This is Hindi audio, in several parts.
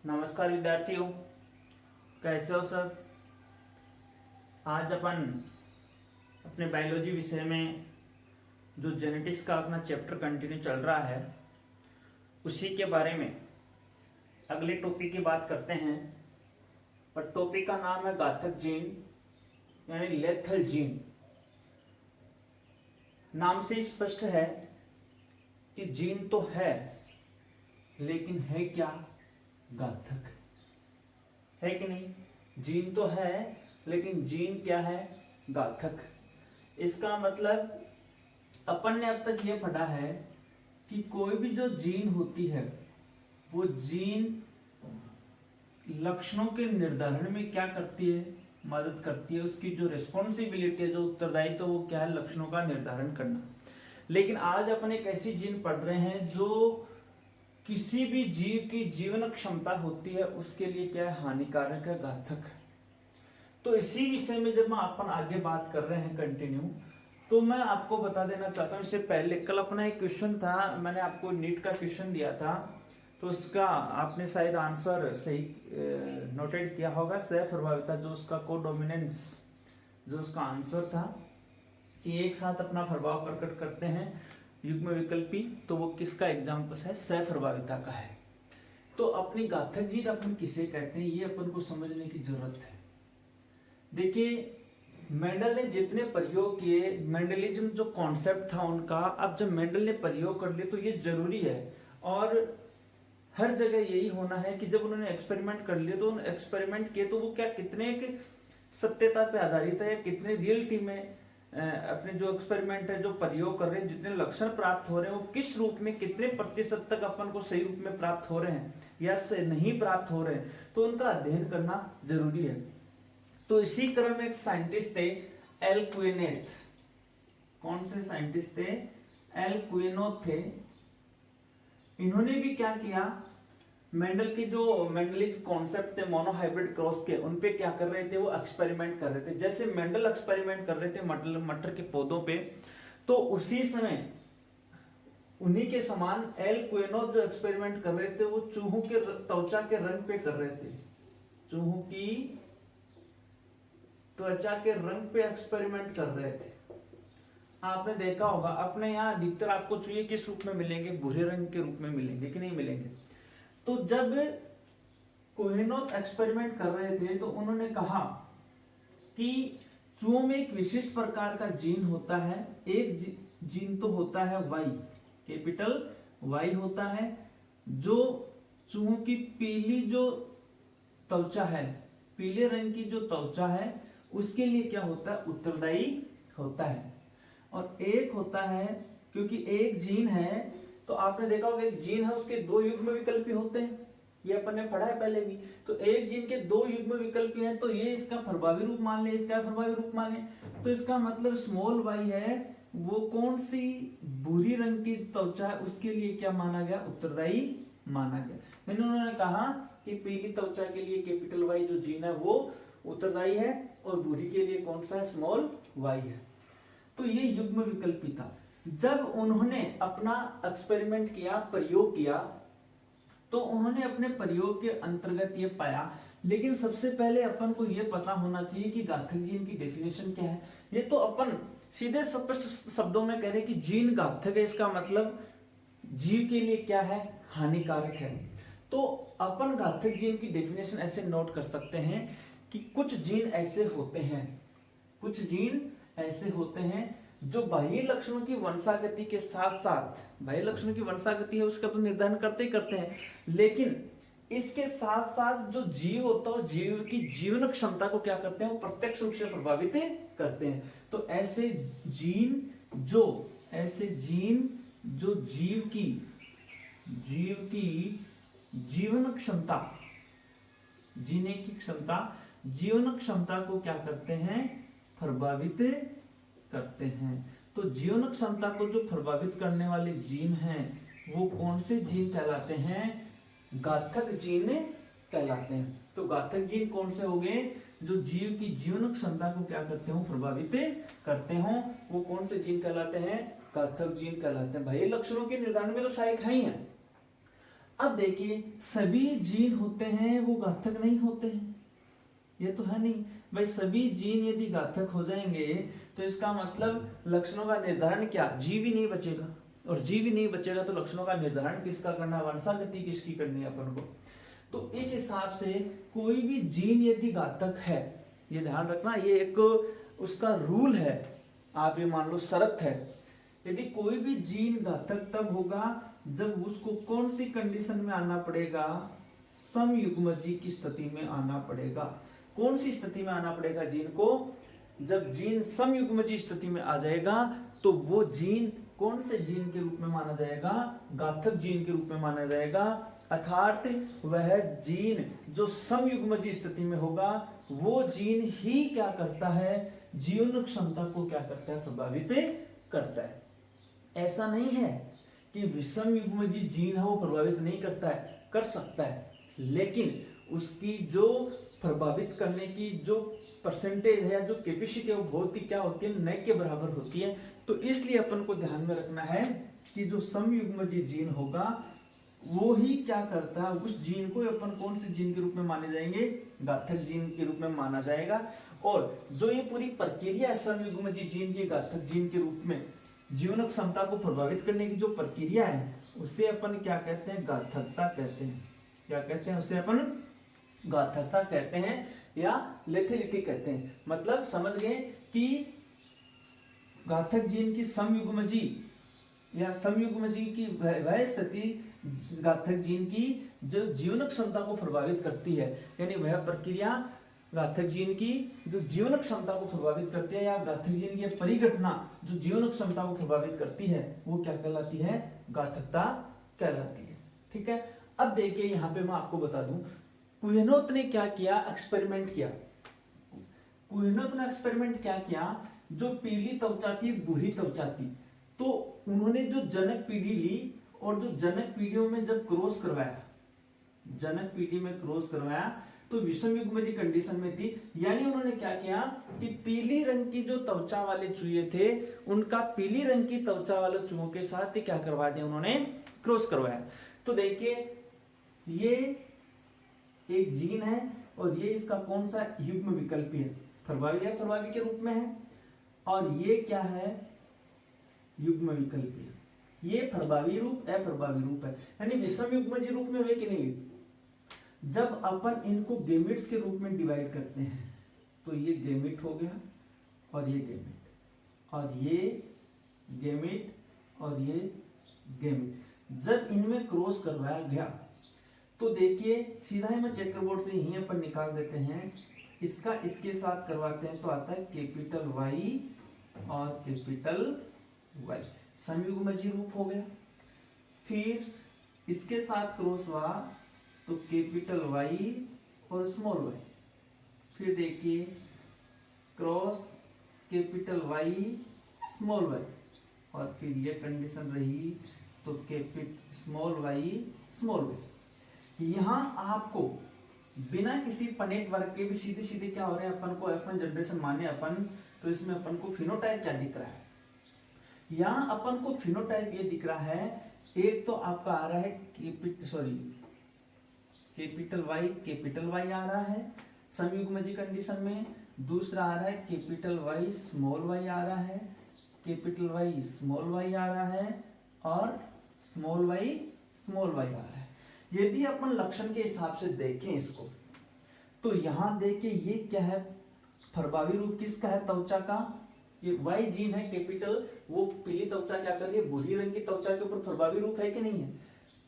नमस्कार विद्यार्थियों, कैसे हो सब। आज अपन अपने बायोलॉजी विषय में जो जेनेटिक्स का अपना चैप्टर कंटिन्यू चल रहा है उसी के बारे में अगले टॉपिक की बात करते हैं। और टॉपिक का नाम है घातक जीन यानी लेथल जीन। नाम से स्पष्ट है कि जीन तो है, लेकिन है क्या? घातक है कि नहीं? जीन तो है, लेकिन जीन क्या है? घातक। इसका मतलब अपन ने अब तक ये पढ़ा है कि कोई भी जो जीन होती है वो जीन लक्षणों के निर्धारण में क्या करती है? मदद करती है। उसकी जो रिस्पॉन्सिबिलिटी है, जो उत्तरदायित्व, तो वो क्या है? लक्षणों का निर्धारण करना। लेकिन आज अपन एक ऐसी जीन पढ़ रहे हैं जो किसी भी जीव की जीवन क्षमता होती है उसके लिए क्या है? हानिकारक है, घातक है। तो इसी विषय में जब मैं अपन आगे बात कर रहे हैं कंटिन्यू, तो मैं आपको बता देना चाहता हूँ। इससे पहले कल अपना एक क्वेश्चन था, मैंने आपको नीट का क्वेश्चन दिया था, तो उसका आपने शायद आंसर सही नोटेड किया होगा। सह प्रभाविता जो उसका कोडोमिनेंस, जो उसका आंसर था कि एक साथ अपना प्रभाव प्रकट करते हैं युग्म विकल्पी, तो वो किसका एग्जाम्पल है? सह प्रभाविता का है। तो अपनी घातक जीन अपन किसे कहते हैं, ये अपन को समझने की जरूरत है। देखिए, मेंडल ने जितने प्रयोग किए, मेंडलिज्म जो कॉन्सेप्ट था उनका, अब जब मेंडल ने प्रयोग कर लिए तो ये जरूरी है। और हर जगह यही होना है कि जब उन्होंने एक्सपेरिमेंट कर लिए तो उन एक्सपेरिमेंट किए तो वो क्या कितने सत्यता पे आधारित है, कितने रियलिटी में अपने जो एक्सपेरिमेंट है, जो प्रयोग कर रहे हैं, जितने लक्षण प्राप्त हो रहे हैं, वो किस रूप में, कितने प्रतिशत तक अपन को सही रूप में प्राप्त हो रहे हैं या नहीं प्राप्त हो रहे हैं, तो उनका अध्ययन करना जरूरी है। तो इसी क्रम में एक साइंटिस्ट थे एल क्विनेथ। कौन से साइंटिस्ट थे? एल क्विनोथ थे। इन्होंने भी क्या किया, मेंडल के जो मेंडलिक कॉन्सेप्ट थे मोनोहाइब्रिड क्रॉस के, उन पे क्या कर रहे थे? वो एक्सपेरिमेंट कर रहे थे। जैसे मेंडल एक्सपेरिमेंट कर रहे थे मटर के पौधों पे, तो उसी समय उन्हीं के समान एल क्विनोथ जो एक्सपेरिमेंट कर रहे थे वो चूहों के त्वचा के रंग पे कर रहे थे। चूहों की त्वचा के रंग पे एक्सपेरिमेंट कर रहे थे। आपने देखा होगा अपने यहाँ अधिकतर आपको चूहे किस रूप में मिलेंगे? भूरे रंग के रूप में मिलेंगे कि नहीं मिलेंगे? तो जब कोहेनोथ एक्सपेरिमेंट कर रहे थे तो उन्होंने कहा कि चूहों में एक विशिष्ट प्रकार का जीन होता है। एक जीन तो होता है वाई, कैपिटल वाई होता है, जो चूहों की पीली जो त्वचा है, पीले रंग की जो त्वचा है, उसके लिए क्या होता है? उत्तरदायी होता है। और एक होता है, क्योंकि एक जीन है तो आपने देखा होगा एक जीन है उसके दो युग्म विकल्पी होते हैं, ये अपन ने पढ़ा है पहले भी। तो एक जीन के दो युग्म विकल्पी हैं, तो ये इसका प्रभावी रूप मान ले, इसका प्रभावी रूप मान ले, तो इसका मतलब स्मॉल वाई है, वो कौन सी भूरी रंग की त्वचा है उसके लिए क्या माना गया? उत्तरदायी माना गया। इन्होंने कहा कि पीली त्वचा के लिए कैपिटल वाई जो जीन है वो उत्तरदायी है, और भूरी के लिए कौन सा है? स्मॉल वाई है। तो ये युग्म विकल्पी था। जब उन्होंने अपना एक्सपेरिमेंट किया, प्रयोग किया, तो उन्होंने अपने प्रयोग के अंतर्गत ये पाया। लेकिन सबसे पहले अपन को ये पता होना चाहिए कि घातक जीन की डेफिनेशन क्या है। ये तो अपन सीधे स्पष्ट शब्दों में कह रहे कि जीन घातक है, इसका मतलब जीव के लिए क्या है? हानिकारक है। तो अपन घातक जीन की डेफिनेशन ऐसे नोट कर सकते हैं कि कुछ जीन ऐसे होते हैं, कुछ जीन ऐसे होते हैं जो बाह्य लक्षणों की वंशागति के साथ साथ, बाह्य लक्षणों की वंशागति है उसका तो निर्धारण करते ही करते हैं, लेकिन इसके साथ साथ जो जीव होता है, जीव की जीवन क्षमता को क्या करते हैं? वो प्रत्यक्ष रूप से प्रभावित करते हैं। तो ऐसे जीन जो जीव की जीवन क्षमता, जीने की क्षमता, जीवन क्षमता को क्या करते हैं? प्रभावित करते हैं। तो जीवन क्षमता को जो प्रभावित करने वाले जीन हैं वो कौन से जीन कहलाते हैं? घातक जीन कहलाते हैं। तो घातक जीन कौन से हो गए? जो जीव की जीवन क्षमता को क्या करते हो? प्रभावित करते हो, वो कौन से जीन कहलाते हैं? घातक जीन कहलाते हैं। भाई लक्षणों के निर्धारण में तो सहायक है ही है। अब देखिए सभी जीन होते हैं वो घातक नहीं होते हैं, ये तो है नहीं भाई। सभी जीन यदि घातक हो जाएंगे तो इसका मतलब लक्षणों का निर्धारण क्या, जीव ही नहीं बचेगा, और जीव ही नहीं बचेगा तो लक्षणों का निर्धारण किसका करना, वंशागति किसकी करनी है अपन को। तो इस हिसाब से कोई भी जीन यदि घातक है, ये ध्यान रखना, ये एक उसका रूल है, आप ये मान लो शर्त है। यदि कोई भी जीन घातक तब होगा जब उसको कौन सी कंडीशन में आना पड़ेगा, समयुग्मजी की स्थिति में आना पड़ेगा। कौन सी स्थिति में आना पड़ेगा जीन को, जब जीन समयुग्मजी स्थिति में आ जाएगा तो वो जीन कौन से जीन के रूप में माना जाएगा, घातक जीन के रूप में माना जाएगा। अर्थात वह जीन जो समयुग्मजी स्थिति में होगा वो जीन ही क्या करता है, जीवन क्षमता को क्या करता है, प्रभावित करता है। ऐसा नहीं है कि विषम युग्मजी जीन है वो प्रभावित नहीं करता है, कर सकता है, लेकिन उसकी जो प्रभावित करने की जो परसेंटेज है या जो कैपेसिटी है वो बहुत ही क्या होती है, नए के बराबर होती है। तो इसलिए अपन को ध्यान में रखना है कि जो समयुग्मजी जीन होगा वो ही क्या करता है, उस जीन को अपन कौन से जीन के रूप में माने जाएंगे, घातक जीन के रूप में माना जाएगा। और जो ये पूरी प्रक्रिया है समयुग्मजी जीन की घातक जीन के रूप में जीवन क्षमता को प्रभावित करने की जो प्रक्रिया है उसे अपन क्या कहते हैं, घातकता कहते हैं। क्या कहते हैं उसे अपन, घातकता कहते हैं या लेथेलिटी कहते हैं। मतलब समझ गए कि घातक जीन की समयुग्मजी या समयुग्मजी की वह स्थिति घातक जीन की जो जीवन क्षमता को प्रभावित करती है, यानी वह प्रक्रिया घातक जीन की जो जीवन क्षमता को प्रभावित करती है या घातक जीन की परिघटना जो जीवन क्षमता को प्रभावित करती है वो क्या कहलाती है, घातकता कहलाती है। ठीक है, अब देखिए यहाँ पे मैं आपको बता दूं कुहनोत ने क्या किया, एक्सपेरिमेंट किया। कुहनोत ने एक्सपेरिमेंट क्या किया, जो पीली त्वचा थी बुरी त्वचा थी, तो उन्होंने जो जनक पीढ़ी ली और जो जनक पीढ़ियों में जब क्रॉस करवाया, जनक पीढ़ी में क्रॉस करवाया तो विषम युग्मजी कंडीशन में थी। यानी उन्होंने क्या किया कि पीली रंग की जो त्वचा वाले चूहे थे उनका पीली रंग की त्वचा वाले चूहों के साथ क्या करवा दिया, उन्होंने क्रॉस करवाया। तो देखिए ये एक जीन है और ये इसका कौन सा युग्म विकल्पी है, प्रभावी है, प्रभावी के रूप में है, और ये क्या है, युग्म विकल्पी। ये प्रभावी रूप अप्रभावी रूप है, यानी विषम युग्मजी रूप में हुए कि नहीं। जब अपन इनको गैमेट्स के रूप में डिवाइड करते हैं तो ये गैमेट हो गया और ये गैमेट और ये गैमेट और ये गैमेट। जब इनमें क्रॉस करवाया गया तो देखिए सीधा ही मैं चेकरबोर्ड से यहीं अपन निकाल देते हैं, इसका इसके साथ करवाते हैं तो आता है कैपिटल वाई और कैपिटल वाई, समयुग्मजी रूप हो गया। फिर इसके साथ क्रॉस हुआ तो कैपिटल वाई और स्मॉल वाई, फिर देखिए cross capital Y small Y, और फिर ये कंडीशन रही तो स्मॉल वाई स्मॉल वाई। यहां आपको बिना किसी पनेट वर्क के भी सीधे सीधे क्या हो रहे हैं, अपन को F1 जनरेशन माने अपन, तो इसमें अपन को फिनोटाइप क्या दिख रहा है, यहां अपन को फिनोटाइप ये दिख रहा है, एक तो आपका आ रहा है कैपिटल वाई आ रहा है समयुग्मजी कंडीशन में, दूसरा आ रहा है कैपिटल वाई स्मॉल वाई आ रहा है, कैपिटल वाई स्मॉल वाई आ रहा है, और स्मॉल वाई आ रहा है। यदि अपन लक्षण के हिसाब से देखें इसको तो यहां देखिए ये क्या है, प्रभावी रूप किसका है, त्वचा का, ये वाई जीन है कैपिटल, वो पीली त्वचा क्या कर रही है, भूरी रंग की त्वचा के ऊपर प्रभावी रूप है कि नहीं है,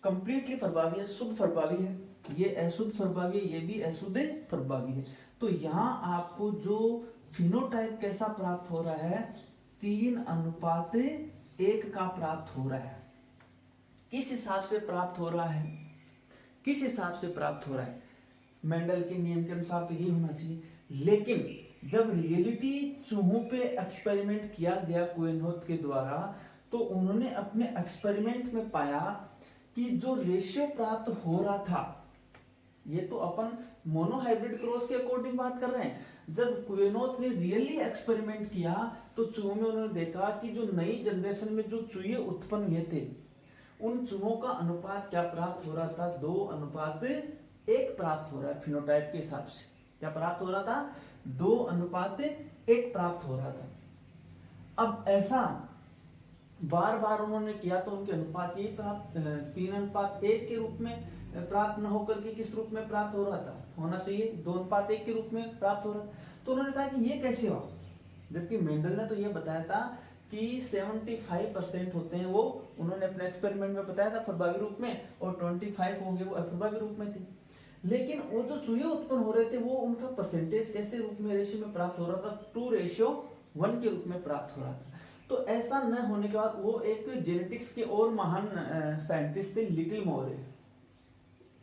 कंप्लीटली प्रभावी है, शुद्ध प्रभावी है। ये अशुद्ध प्रभावी है, ये भी अशुद्ध प्रभावी है। तो यहाँ आपको जो फिनोटाइप कैसा प्राप्त हो रहा है, 3:1 का प्राप्त हो रहा है। किस हिसाब से प्राप्त हो रहा है, किस हिसाब से प्राप्त हो रहा है, मेंडल के नियम के अनुसार तो ये होना चाहिए, लेकिन जब रियलिटी चूहों पे एक्सपेरिमेंट किया गया कुहनोत के द्वारा तो उन्होंने अपने एक्सपेरिमेंट में पाया कि जो रेशियो प्राप्त हो रहा था, ये तो अपन मोनोहाइब्रिड क्रॉस के अकॉर्डिंग बात कर रहे हैं, जब कुहनोत ने रियली एक्सपेरिमेंट किया तो चूहों में उन्होंने देखा कि जो नई जनरेशन में जो चूहे उत्पन्न हुए थे उन चूहों का अनुपात क्या प्राप्त हो रहा था, 2:1 प्राप्त हो रहा है फिनोटाइप के हिसाब से। क्या प्राप्त हो रहा था, 2:1 प्राप्त हो रहा था। अब ऐसा बार बार उन्होंने किया तो उनके अनुपात ये प्राप्त 3:1 के रूप में प्राप्त न होकर के किस रूप में प्राप्त हो रहा था, होना चाहिए 2:1 के रूप में प्राप्त हो रहा। तो उन्होंने कहा कि ये कैसे हुआ, जबकि मेंडल ने तो ये बताया था कि 75% होते हैं वो, उन्होंने अपने एक्सपेरिमेंट में बताया था प्रभावी रूप में, और 25 होंगे वो अप्रभावी रूप में थे। लेकिन वो जो चूहे उत्पन्न हो रहे थे वो उनका परसेंटेज कैसे रूप में, रेशियो में प्राप्त हो रहा था, 2:1 के रूप में प्राप्त हो रहा था। तो ऐसा न होने के बाद वो एक जेनेटिक्स के और महान साइंटिस्ट थे, लिटिल मॉरे।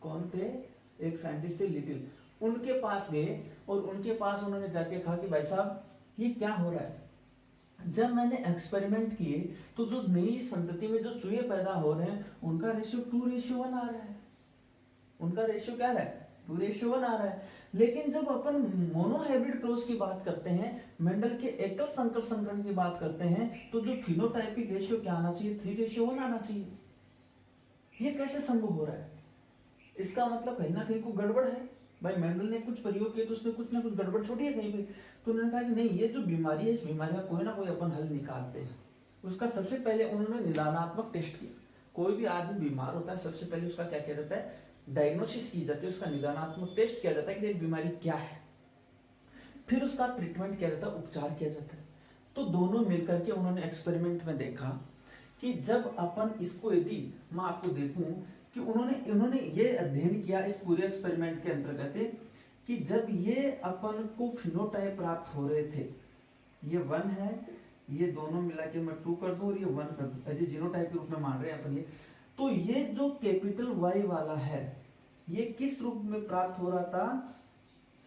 कौन थे, एक साइंटिस्ट थे लिटिल, उनके पास गए और उनके पास उन्होंने जाके कहा कि भाई साहब ये क्या हो रहा है। जब मैंने एक्सपेरिमेंट किए तो जो नई संतति में जो चूहे पैदा हो रहे हैं उनका रेशियो 2:1 आ रहा है, उनका रेशियो क्या है, 2:1 आ रहा है। लेकिन जब अपन मोनोहाइब्रिड क्रॉस की बात करते हैं, मेंडल के एकल संकर संकरण की बात करते हैं, तो जो फिनोटाइपिक रेशियो क्या आना चाहिए, 3:1 आना चाहिए। ये कैसे संभव हो रहा है, इसका मतलब कहीं ना कहीं को गड़बड़ है। भाई मेंडल ने कुछ प्रयोग किए तो उसमें कुछ ना कुछ गड़बड़ छोड़ी है कहीं पे। तो उन्होंने कहा कि नहीं, ये जो बीमारी है इस बीमारी का कोई ना कोई अपन हल निकालते हैं। उसका सबसे पहले उन्होंने निदानात्मक टेस्ट किया। कोई भी आदमी बीमार होता है सबसे पहले उसका क्या किया जाता है, डायग्नोसिस की जाती है, उसका निदानात्मक टेस्ट किया जाता है कि बीमारी क्या है, फिर उसका ट्रीटमेंट किया जाता है, उपचार किया जाता है। तो दोनों मिलकर के उन्होंने एक्सपेरिमेंट में देखा कि जब अपन इसको, यदि मैं आपको देखूं कि उन्होंने ये अध्ययन किया इस पूरे एक्सपेरिमेंट के अंतर्गत कि जब ये अपन को फिनोटाइप प्राप्त हो रहे थे, ये 1 है, ये दोनों मिला के मैं 2 कर दूं और ये 1 कर दूं, ऐसे जीनोटाइप के रूप में मान रहे हैं अपन ये। तो ये जो कैपिटल Y वाला है ये किस रूप में प्राप्त हो रहा था,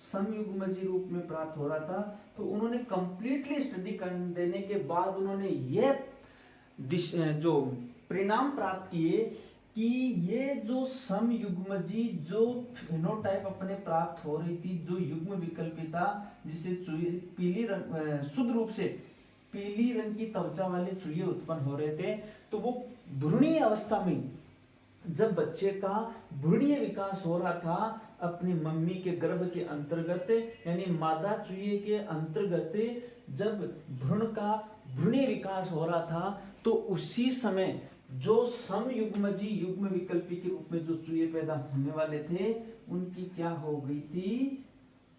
समयुग्मजी रूप में प्राप्त हो रहा था। तो उन्होंने कंप्लीटली स्टडी कर देने के बाद उन्होंने ये जो परिणाम प्राप्त किए कि ये जो समयुग्मजी जो फिनोटाइप अपने प्राप्त हो रही थी, जो युग्म विकल्पिता जिसे पीली रंग, शुद्ध रूप से पीली रंग की त्वचा वाले चूहे उत्पन्न हो रहे थे, तो वो भ्रूणीय अवस्था में, जब बच्चे का भ्रूणीय विकास हो रहा था अपनी मम्मी के गर्भ के अंतर्गत, यानी मादा चूहे के अंतर्गत जब भ्रूण का भ्रूणीय विकास हो रहा था, तो उसी समय जो समयुग्मजी युग्म विकल्पी के रूप में जो चूहे पैदा होने वाले थे उनकी क्या हो गई थी,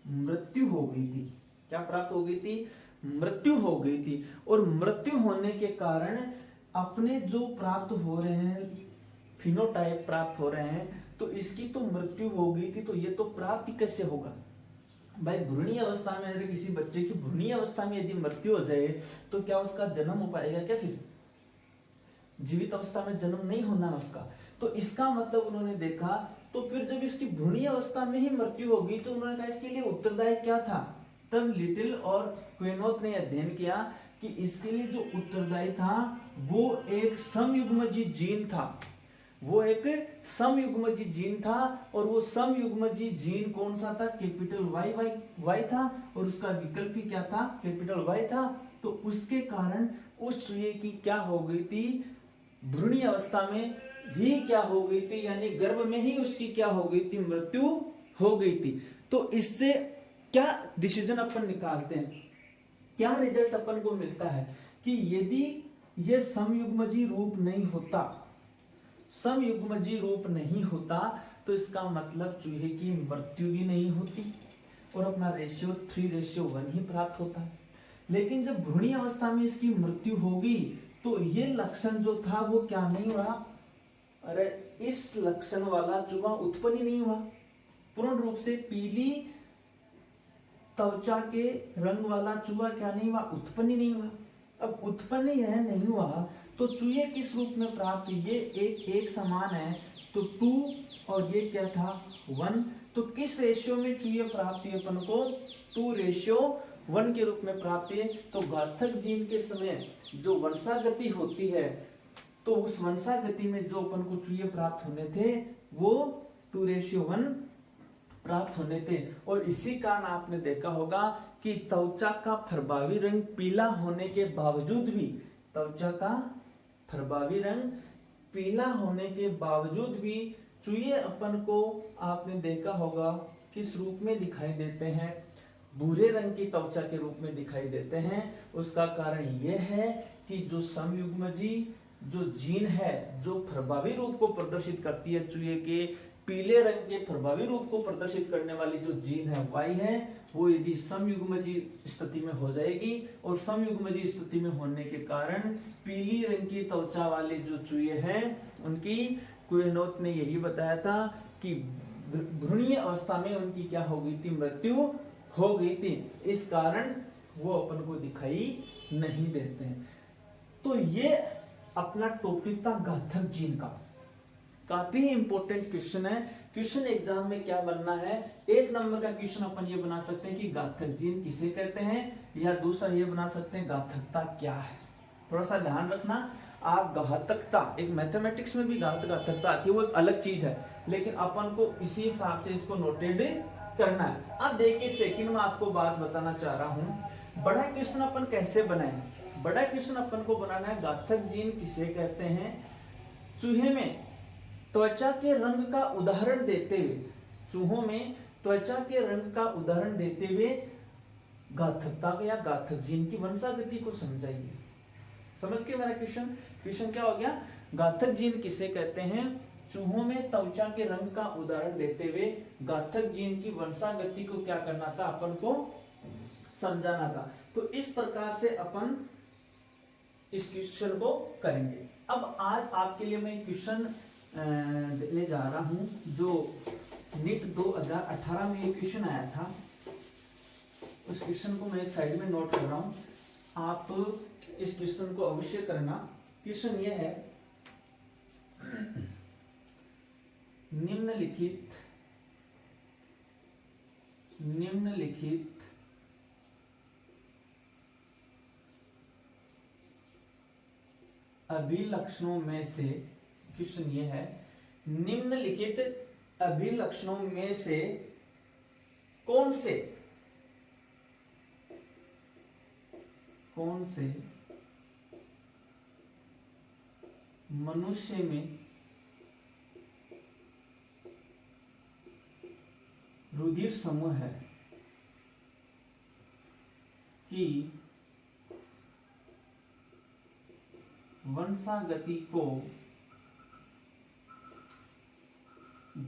मृत्यु हो गई थी। क्या प्राप्त हो गई थी, मृत्यु हो गई थी। और मृत्यु होने के कारण अपने जो प्राप्त हो रहे हैं फिनोटाइप प्राप्त हो रहे हैं, तो इसकी तो मृत्यु हो गई थी, तो ये तो प्राप्ति कैसे होगा भाई। भ्रूणीय अवस्था में अगर किसी बच्चे की भ्रूणीय अवस्था में यदि मृत्यु हो जाए तो क्या उसका जन्म हो पाएगा क्या, फिर जीवित अवस्था में जन्म नहीं होना उसका। तो इसका मतलब उन्होंने देखा, तो फिर जब इसकी भ्रूणीय अवस्था में ही मृत्यु होगी तो उन्होंने कहा इसके लिए उत्तरदायी क्या था। तब लिटिल और क्वेनोथ ने अध्ययन किया कि इसके लिए जो उत्तरदायी था वो एक समयुग्मजी जीन था, वो एक समयुग्मजी जीन था। और वो समयुग्मजी जीन कौन सा था, कैपिटल Y था, और उसका विकल्पी क्या था, कैपिटल Y था। तो उसके कारण उस चूहे की क्या हो गई थी, भ्रूणीय अवस्था में ही क्या हो गई थी, यानी गर्भ में ही उसकी क्या हो गई थी, मृत्यु हो गई थी। तो इससे क्या डिसीजन अपन निकालते हैं, क्या रिजल्ट अपन को मिलता है कि यदि ये समयुग्मजी रूप नहीं होता, समयुग्मजी रूप नहीं होता, तो इसका मतलब चूहे की मृत्यु भी नहीं होती और अपना रेशियो 3:1 ही प्राप्त होता है। लेकिन जब भ्रूणीय अवस्था में इसकी मृत्यु होगी तो ये लक्षण जो था वो क्या नहीं हुआ, अरे इस लक्षण वाला चूहा उत्पन्न ही नहीं हुआ। पूर्ण रूप से पीली त्वचा के रंग वाला चूहा क्या नहीं हुआ, उत्पन्न ही नहीं हुआ। अब उत्पन्न ही है नहीं हुआ तो चूहे किस रूप में प्राप्त, ये एक समान है तो 2 और ये क्या था 1। तो किस रेशियो में चूहे प्राप्त हुए अपन को, 2:1 के रूप में प्राप्त हुए। तो घातक जीन के समय जो वंशागति होती है, तो उस वंशागति में जो अपन को चूहे प्राप्त होने थे वो 2:1 प्राप्त होने थे। और इसी कारण आपने देखा होगा कि त्वचा का प्रभावी रंग पीला होने के बावजूद भी, त्वचा का प्रभावी रंग पीला होने के बावजूद भी चूहे अपन को आपने देखा होगा किस रूप में दिखाई देते हैं, भूरे रंग की त्वचा के रूप में दिखाई देते हैं। उसका कारण यह है कि जो समयुग्मजी जो जीन है, जो प्रभावी रूप को प्रदर्शित करती है, चूहे के पीले रंग के प्रभावी रूप को प्रदर्शित करने वाली जो जीन है वाई है, वो यदि समयुग्मजी स्थिति में हो जाएगी और समयुग्मजी स्थिति में होने के कारण पीली रंग की त्वचा वाले जो चूहे हैं उनकी कुएनोथ ने यही बताया था कि भ्रूणीय अवस्था में उनकी क्या हो गई थी, मृत्यु हो गई थी। इस कारण वो अपन को दिखाई नहीं देते हैं। तो ये अपना टॉपिक था घातक जीन का। काफी इंपॉर्टेंट क्वेश्चन है। क्वेश्चन एग्जाम में क्या बनना है, 1 नंबर का क्वेश्चन अपन ये बना सकते हैं कि घातक जीन किसे कहते हैं, या दूसरा ये बना सकते हैं घातकता क्या है। थोड़ा सा ध्यान रखना, आप घातकता, एक मैथमेटिक्स में भी घातकता आती है, वो एक अलग चीज है, लेकिन अपन को इसी हिसाब से इसको नोटेड करना है। अब देखिए सेकंड में आपको बात बताना चाह रहा हूं, बड़ा क्वेश्चन अपन कैसे बनाए। बड़ा क्वेश्चन अपन को बनाना है घातक जीन किसे कहते हैं, चूहे में त्वचा के रंग का उदाहरण देते हुए, चूहों में त्वचा के रंग का उदाहरण देते हुए घातकता या घातक जीन की वंशागति को समझाइए। समझ के मेरा क्वेश्चन क्या हो गया, घातक जीन किसे कहते हैं, चूहों में त्वचा के रंग का उदाहरण देते हुए घातक जीन की वंशागति को क्या करना था, अपन को समझाना था। तो इस प्रकार से अपन इस क्वेश्चन को करेंगे। अब आज आपके लिए मैं क्वेश्चन ले जा रहा हूं जो नीट 2018 में ये क्वेश्चन आया था। उस क्वेश्चन को मैं एक साइड में नोट कर रहा हूं, आप इस क्वेश्चन को अवश्य करना। क्वेश्चन ये है, निम्नलिखित अभिलक्षणों में से, क्वेश्चन ये है, निम्नलिखित अभिलक्षणों में से कौन से मनुष्य में रुधिर समूह है कि वंशागति को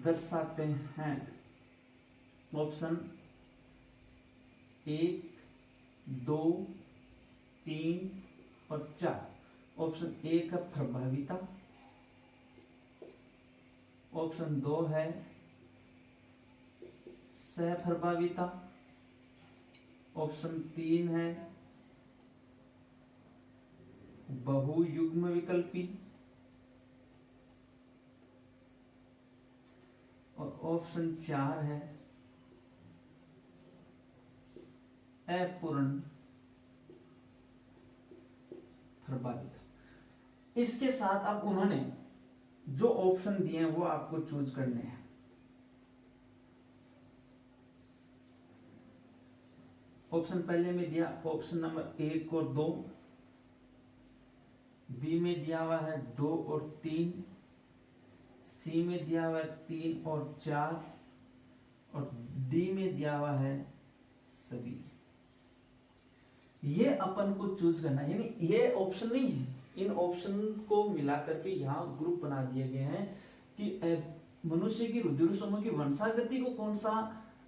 दर्शाते हैं। ऑप्शन 1, 2, 3 और 4। ऑप्शन 1 है प्रभाविता, ऑप्शन 2 है सहप्रभाविता, ऑप्शन 3 है बहुयुग्म विकल्पी, और ऑप्शन 4 है अपूर्ण प्रभावित। इसके साथ अब उन्होंने जो ऑप्शन दिए हैं वो आपको चूज करने हैं। ऑप्शन पहले में दिया ऑप्शन नंबर 1 और 2, बी में दिया हुआ है 2 और 3, सी में दिया हुआ है 3 और 4, और डी में दिया हुआ है सभी। ये अपन को चूज करना है, यानी ये ऑप्शन नहीं है, इन ऑप्शन को मिलाकर के यहाँ ग्रुप बना दिए गए हैं कि मनुष्य की रुधिर समूह की वंशागति को कौन सा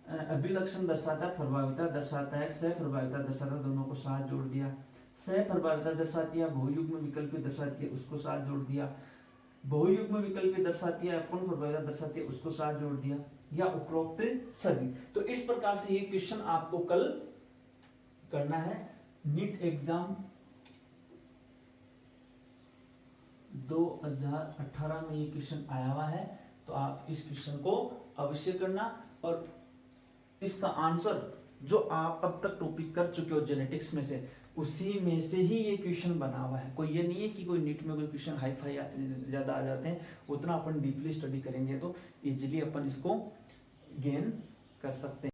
अभिलक्षण दर्शाता है, प्रभाविता दर्शाता है, सहप्रभाविता दर्शाता है, दोनों को साथ जोड़ दिया। सहप्रभाविता दर्शाती है, बहुयुग्म विकल्प दर्शाती है, उसको साथ जोड़ दिया। बहुयुग्म विकल्प दर्शाती है, अपूर्ण प्रभाविता दर्शाती है, उसको साथ जोड़ दिया, या उपरोक्त सभी। तो इस प्रकार से ये क्वेश्चन आपको कल करना है। नीट एग्जाम 2018 में ये क्वेश्चन आया हुआ है, तो आप इस क्वेश्चन को अवश्य करना, और इसका आंसर जो आप अब तक टॉपिक कर चुके हो जेनेटिक्स में से, उसी में से ही ये क्वेश्चन बना हुआ है। कोई ये नहीं है कि कोई नीट में कोई क्वेश्चन हाई फाई ज्यादा आ जाते हैं, उतना अपन डीपली स्टडी करेंगे तो इजीली अपन इसको गेन कर सकते हैं।